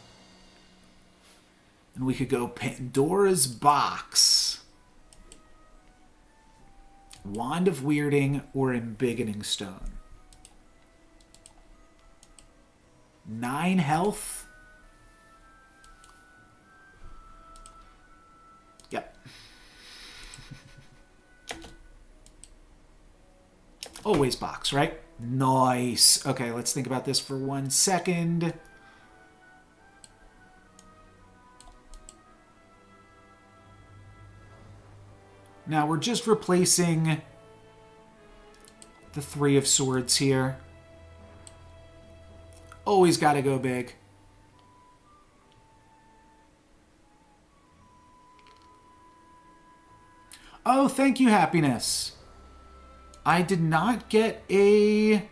And we could go Pandora's Box, Wand of Weirding, or Embiggening Stone. 9 health. Yep. Always box, right? Nice. Okay, let's think about this for 1 second. Now we're just replacing the 3 of swords here. Always gotta go big. Oh, thank you, Happiness. I did not get a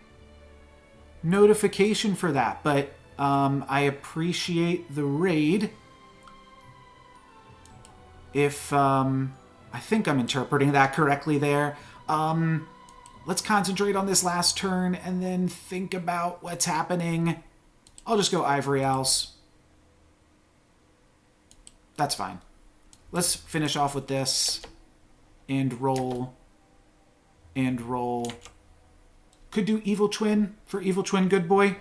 notification for that, but I appreciate the raid. If, I think I'm interpreting that correctly there. Let's concentrate on this last turn and then think about what's happening. I'll just go Ivory Owls. That's fine. Let's finish off with this. And roll. And roll. Could do Evil Twin for Evil Twin Good Boy.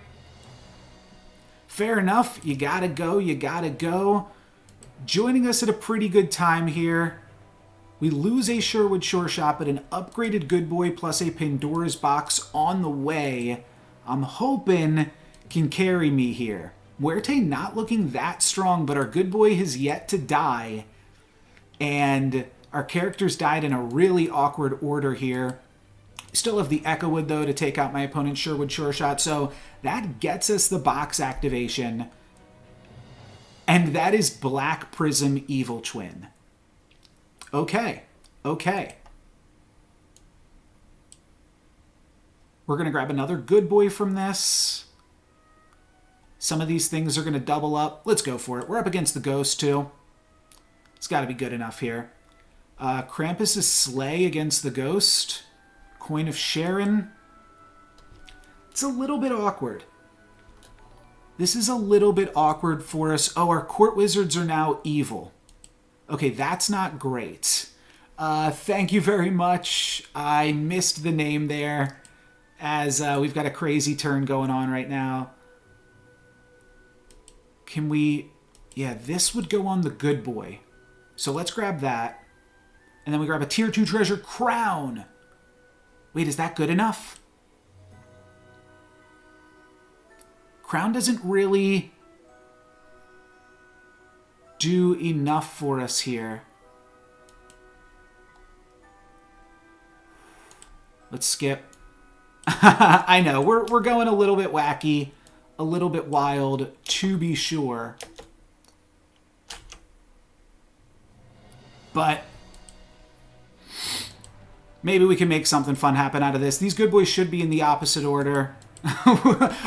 Fair enough. You gotta go. You gotta go. Joining us at a pretty good time here. We lose a Sherwood Shore Shot, but an upgraded Good Boy plus a Pandora's Box on the way. I'm hoping can carry me here. Muerte not looking that strong, but our Good Boy has yet to die. And our characters died in a really awkward order here. Still have the Echo Wood, though, to take out my opponent's Sherwood Shore Shot. So that gets us the box activation. And that is Black Prism Evil Twin. Okay. Okay. We're going to grab another Good Boy from this. Some of these things are going to double up. Let's go for it. We're up against the Ghost, too. It's got to be good enough here. Krampus's Slay against the Ghost. Coin of Sharon. It's a little bit awkward. This is a little bit awkward for us. Oh, our Court Wizards are now evil. Okay, that's not great. Thank you very much. I missed the name there, as we've got a crazy turn going on right now. Can we... Yeah, this would go on the Good Boy. So let's grab that. And then we grab a Tier 2 Treasure Crown. Wait, is that good enough? Crown doesn't really do enough for us here. Let's skip. I know, we're going a little bit wacky, a little bit wild, to be sure. But maybe we can make something fun happen out of this. These Good Boys should be in the opposite order.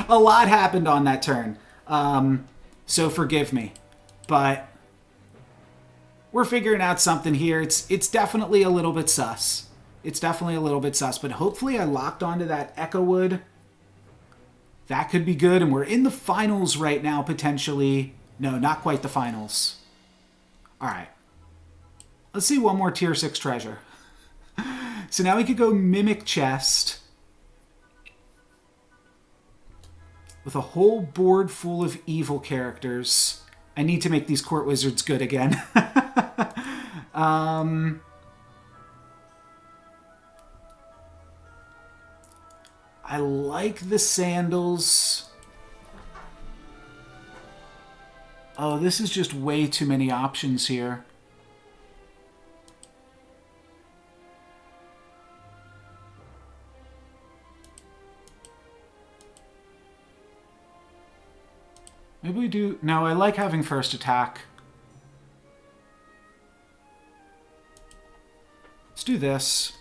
A lot happened on that turn. So forgive me. But we're figuring out something here. It's definitely a little bit sus. It's definitely a little bit sus. But hopefully I locked onto that Echo Wood. That could be good. And we're in the finals right now, potentially. No, not quite the finals. All right. Let's see one more Tier 6 treasure. So now we could go Mimic Chest. With a whole board full of evil characters. I need to make these Court Wizards good again. I like the sandals. Oh, this is just way too many options here. Maybe we do... No, I like having first attack. Let's do this.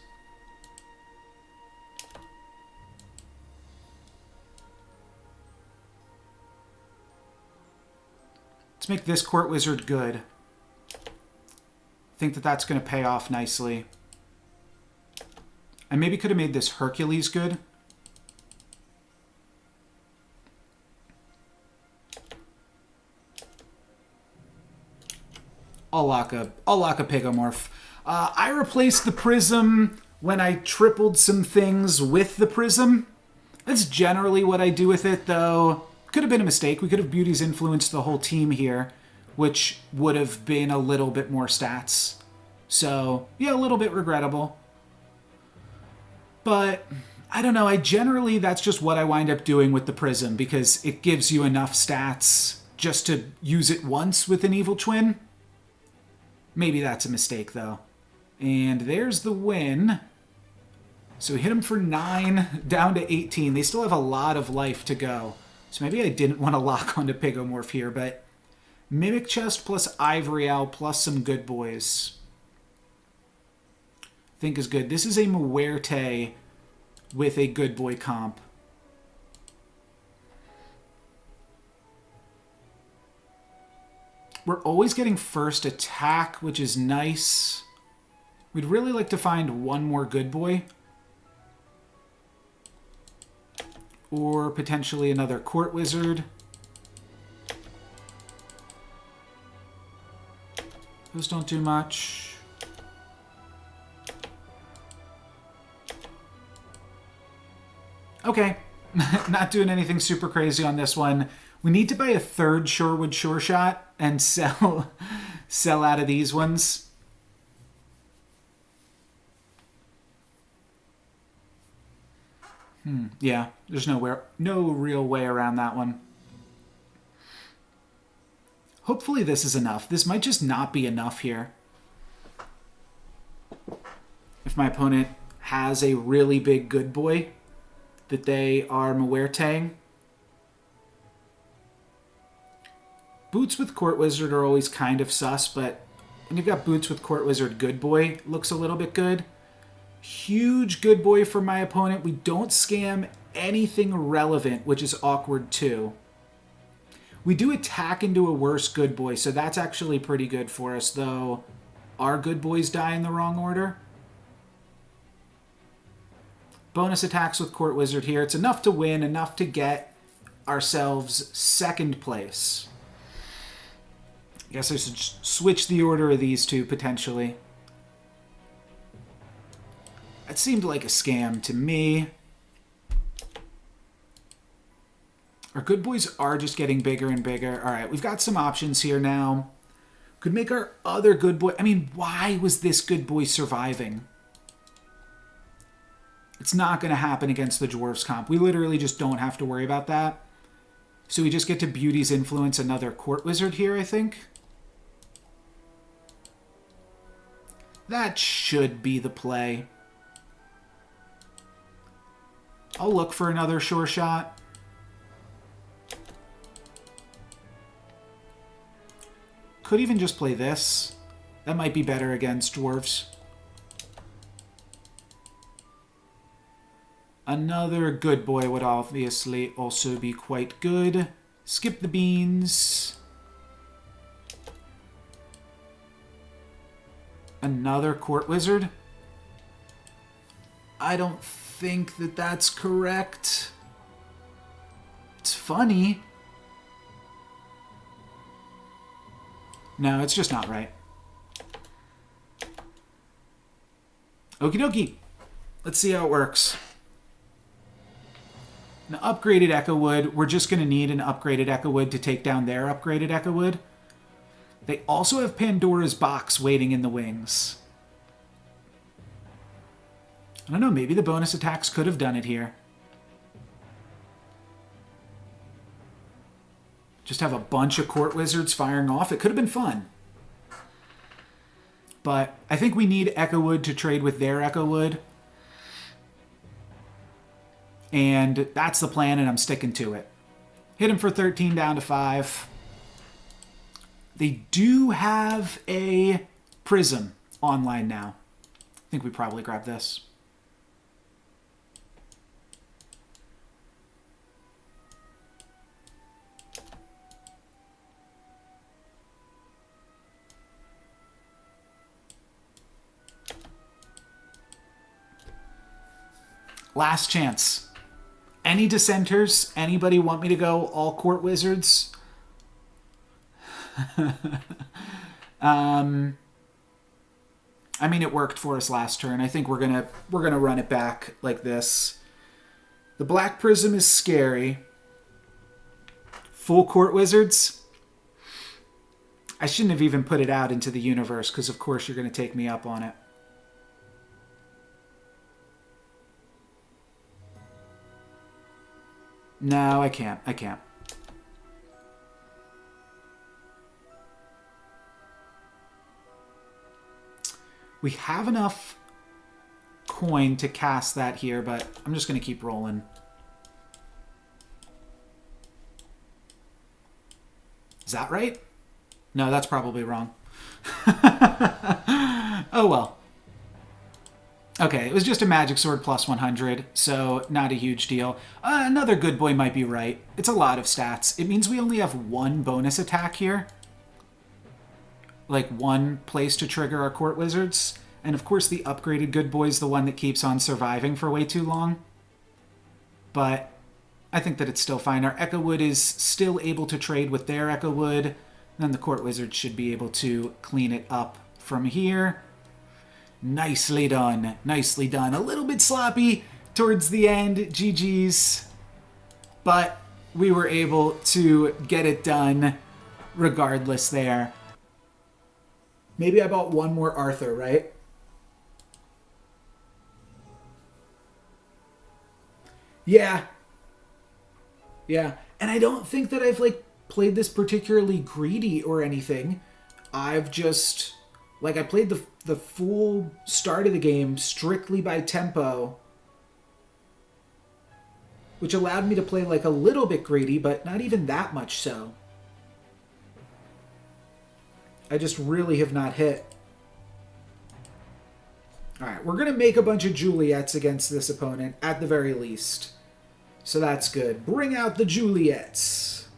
Let's make this Court Wizard good. I think that that's going to pay off nicely. I maybe could have made this Hercules good. I'll lock a Pigomorph. I replaced the Prism when I tripled some things with the Prism. That's generally what I do with it, though. Could have been a mistake. We could have Beauty's influenced the whole team here, which would have been a little bit more stats. So, yeah, a little bit regrettable. But, I don't know. That's just what I wind up doing with the Prism, because it gives you enough stats just to use it once with an Evil Twin. Maybe that's a mistake, though. And there's the win. So we hit them for 9, down to 18. They still have a lot of life to go. So maybe I didn't want to lock onto Pigomorph here, but Mimic Chest plus Ivory Owl plus some Good Boys, I think is good. This is a Muerte with a Good Boy comp. We're always getting first attack, which is nice. We'd really like to find one more Good Boy. Or potentially another Court Wizard. Those don't do much. Okay. Not doing anything super crazy on this one. We need to buy a third Shorewood Sure Shot and sell out of these ones. Yeah, there's no real way around that one. Hopefully this is enough. This might just not be enough here. If my opponent has a really big Good Boy that they are Muerteing. Boots with Court Wizard are always kind of sus, but when you've got Boots with Court Wizard, Good Boy looks a little bit good. Huge Good Boy for my opponent. We don't scam anything relevant, which is awkward too. We do attack into a worse Good Boy, so that's actually pretty good for us, though our Good Boys die in the wrong order. Bonus attacks with Court Wizard here. It's enough to win, enough to get ourselves second place. I guess I should switch the order of these two, potentially. It seemed like a scam to me. Our Good Boys are just getting bigger and bigger. All right, we've got some options here now. Could make our other Good Boy... I mean, why was this Good Boy surviving? It's not going to happen against the Dwarves comp. We literally just don't have to worry about that. So we just get to Beauty's influence another Court Wizard here, I think. That should be the play. I'll look for another Sure Shot. Could even just play this. That might be better against Dwarves. Another Good Boy would obviously also be quite good. Skip the beans. Another Court Wizard. I don't think that that's correct. It's funny. No, it's just not right. Okie dokie. Let's see how it works. An upgraded Echo Wood. We're just going to need an upgraded Echo Wood to take down their upgraded Echo Wood. They also have Pandora's Box waiting in the wings. I don't know, maybe the bonus attacks could have done it here. Just have a bunch of Court Wizards firing off. It could have been fun. But I think we need Echo Wood to trade with their Echo Wood. And that's the plan, and I'm sticking to it. Hit him for 13, down to 5. They do have a Prism online now. I think we probably grab this. Last chance. Any dissenters? Anybody want me to go all Court Wizards? I mean, it worked for us last turn. I think we're gonna run it back like this. The Black Prism is scary. Full court wizards? I shouldn't have even put it out into the universe because, of course, you're going to take me up on it. No, I can't. I can't. We have enough coin to cast that here, but I'm just going to keep rolling. Is that right? No, that's probably wrong. Oh, well. Okay, it was just a magic sword plus 100, so not a huge deal. Another good boy might be right. It's a lot of stats. It means we only have one bonus attack here. Like one place to trigger our court wizards. And of course the upgraded good boy is the one that keeps on surviving for way too long. But I think that it's still fine. Our Echo Wood is still able to trade with their Echo Wood. Then the court wizard should be able to clean it up from here. Nicely done. Nicely done. A little bit sloppy towards the end. GG's. But we were able to get it done regardless there. Maybe I bought one more Arthur, right? Yeah. Yeah. And I don't think that I've, like, played this particularly greedy or anything. I've just... Like, I played the full start of the game strictly by tempo, which allowed me to play, like, a little bit greedy, but not even that much so. I just really have not hit. Alright, we're going to make a bunch of Juliets against this opponent, at the very least. So that's good. Bring out the Juliets.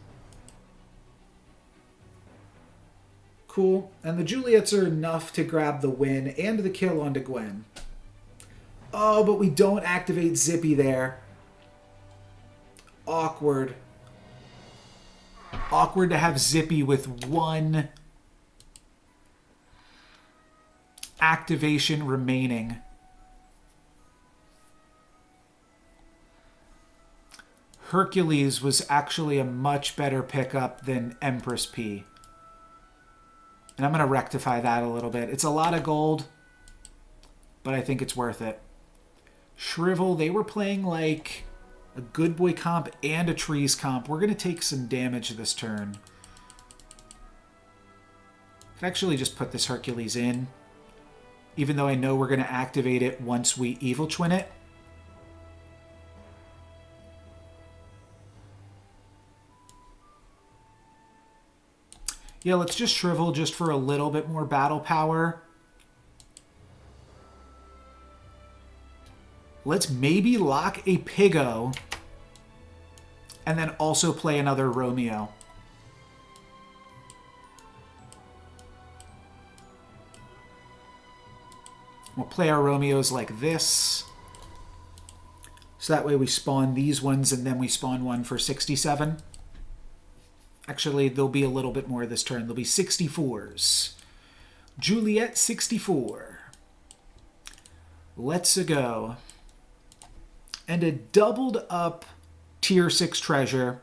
Cool. And the Juliets are enough to grab the win and the kill onto Gwen. Oh, but we don't activate Zippy there. Awkward. Awkward to have Zippy with one activation remaining. Hercules was actually a much better pickup than Empress P. And I'm going to rectify that a little bit. It's a lot of gold, but I think it's worth it. Shrivel, they were playing like a good boy comp and a trees comp. We're going to take some damage this turn. I could actually just put this Hercules in, even though I know we're going to activate it once we Evil Twin it. Yeah, let's just Shrivel just for a little bit more battle power. Let's maybe lock a Piggo and then also play another Romeo. We'll play our Romeos like this. So that way we spawn these ones and then we spawn one for 67. Actually, there'll be a little bit more this turn. There'll be 64s. Juliet 64. Let's go. And a doubled up tier 6 treasure,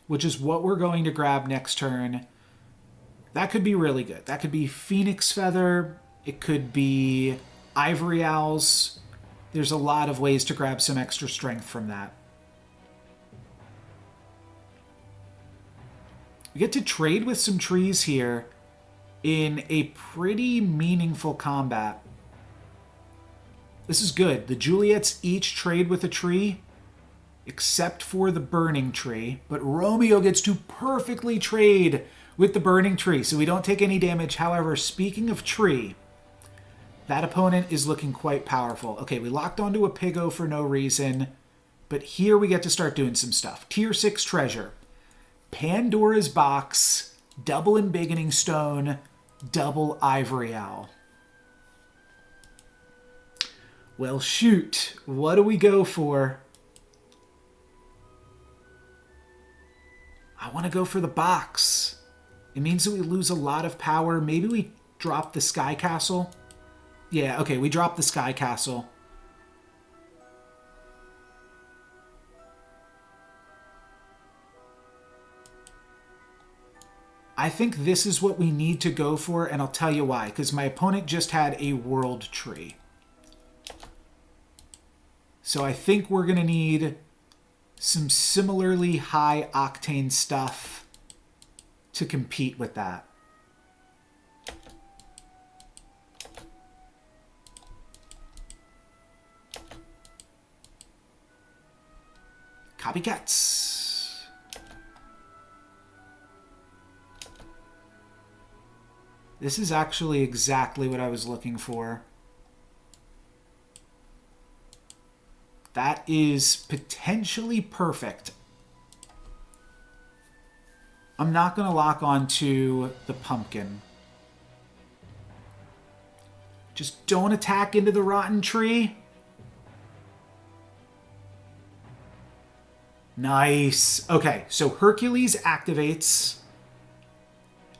which is what we're going to grab next turn. That could be really good. That could be Phoenix Feather. It could be Ivory Owls. There's a lot of ways to grab some extra strength from that. We get to trade with some trees here in a pretty meaningful combat. This is good. The Juliets each trade with a tree, except for the burning tree. But Romeo gets to perfectly trade with the burning tree, so we don't take any damage. However, speaking of tree, that opponent is looking quite powerful. Okay, we locked onto a Piggo for no reason, but here we get to start doing some stuff. Tier 6 treasure. Pandora's Box, double Embiggening Stone, double Ivory Owl. Well, shoot. What do we go for? I want to go for the box. It means that we lose a lot of power. Maybe we drop the Sky Castle. Yeah, okay, we drop the Sky Castle. I think this is what we need to go for, and I'll tell you why. Because my opponent just had a world tree. So I think we're going to need some similarly high octane stuff to compete with that. Copycats. This is actually exactly what I was looking for. That is potentially perfect. I'm not going to lock on to the pumpkin. Just don't attack into the rotten tree. Nice. Okay, so Hercules activates.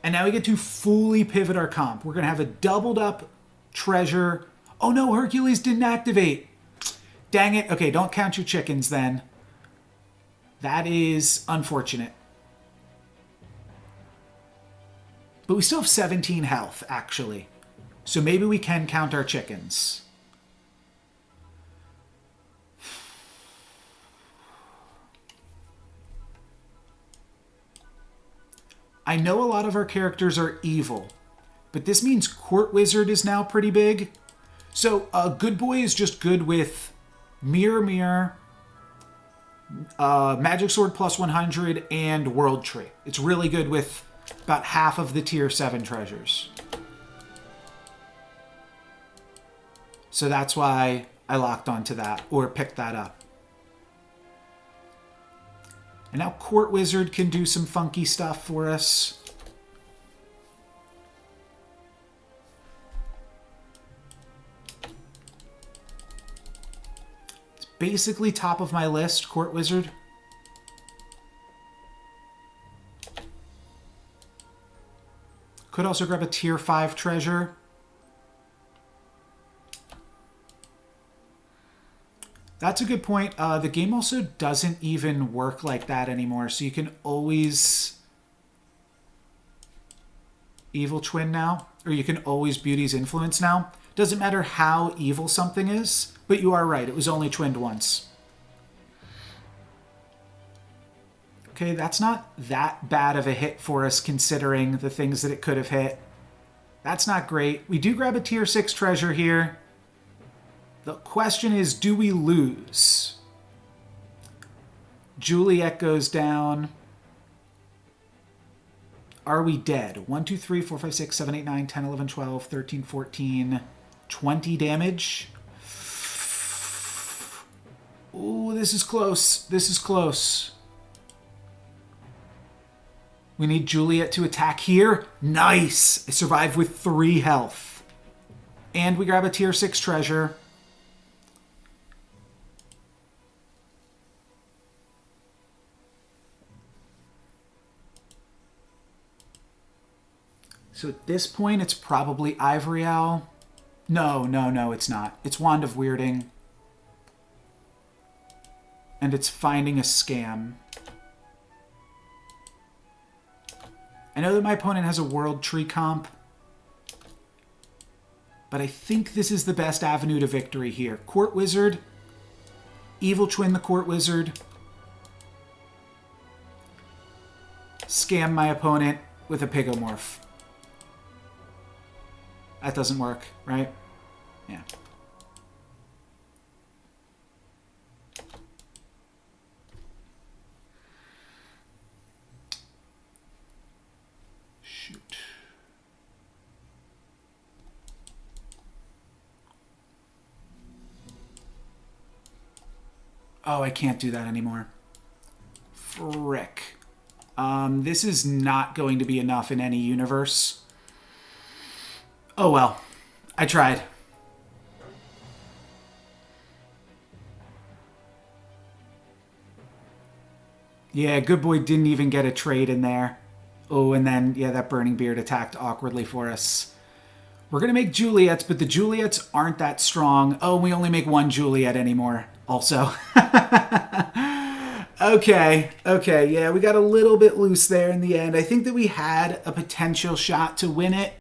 And now we get to fully pivot our comp. We're going to have a doubled up treasure. Oh no, Hercules didn't activate. Dang it. Okay, don't count your chickens then. That is unfortunate. But we still have 17 health, actually. So maybe we can count our chickens. I know a lot of our characters are evil, but this means Court Wizard is now pretty big. So Good Boy is just good with Mirror Mirror, Magic Sword plus 100, and World Tree. It's really good with about half of the tier 7 treasures. So that's why I locked onto that, or picked that up. And now Court Wizard can do some funky stuff for us. It's basically top of my list, Court Wizard. Could also grab a tier 5 treasure. That's a good point. The game also doesn't even work like that anymore, so you can always Evil Twin now, or you can always Beauty's Influence now. Doesn't matter how evil something is, but you are right, it was only twinned once. Okay, that's not that bad of a hit for us considering the things that it could have hit. That's not great. We do grab a tier 6 treasure here. The question is, do we lose? Juliet goes down. Are we dead? 1, 2, 3, 4, 5, 6, 7, 8, 9, 10, 11, 12, 13, 14, 20 damage. Ooh, this is close. This is close. We need Juliet to attack here. Nice! I survived with 3 health. And we grab a tier 6 treasure. So at this point, it's probably Ivory Owl. No, it's not. It's Wand of Weirding. And it's Finding a Scam. I know that my opponent has a World Tree comp, but I think this is the best avenue to victory here. Court Wizard, Evil Twin the Court Wizard, scam my opponent with a Pigomorph. That doesn't work, right? Yeah. Shoot. Oh, I can't do that anymore. Frick. This is not going to be enough in any universe. Oh well, I tried. Yeah, Good Boy didn't even get a trade in there. Oh, and then, yeah, that Burning Beard attacked awkwardly for us. We're going to make Juliets, but the Juliets aren't that strong. Oh, we only make 1 Juliet anymore, also. Okay, yeah, we got a little bit loose there in the end. I think that we had a potential shot to win it,